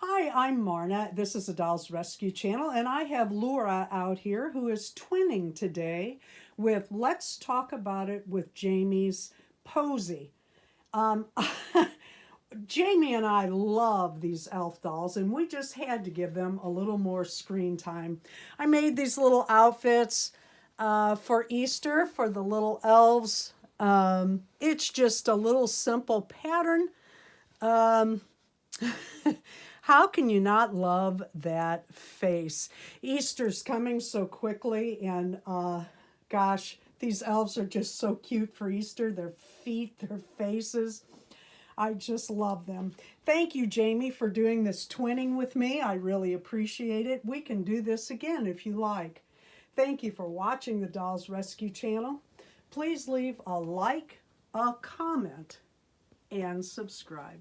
Hi, I'm Marna. This is the Dolls Rescue Channel, and I have Laura out here who is twinning today with Let's Talk About It with Jamie's Posy. Um, Jamie and I love these elf dolls, and we just had to give them a little more screen time. I made these little outfits for Easter for the little elves. It's just a little simple pattern. Um, How can you not love that face? Easter's coming so quickly, and gosh, these elves are just so cute for Easter. Their feet, their faces. I just love them. Thank you, Jamie, for doing this twinning with me. I really appreciate it. We can do this again if you like. Thank you for watching the Dolls Rescue Channel. Please leave a like, a comment, and subscribe.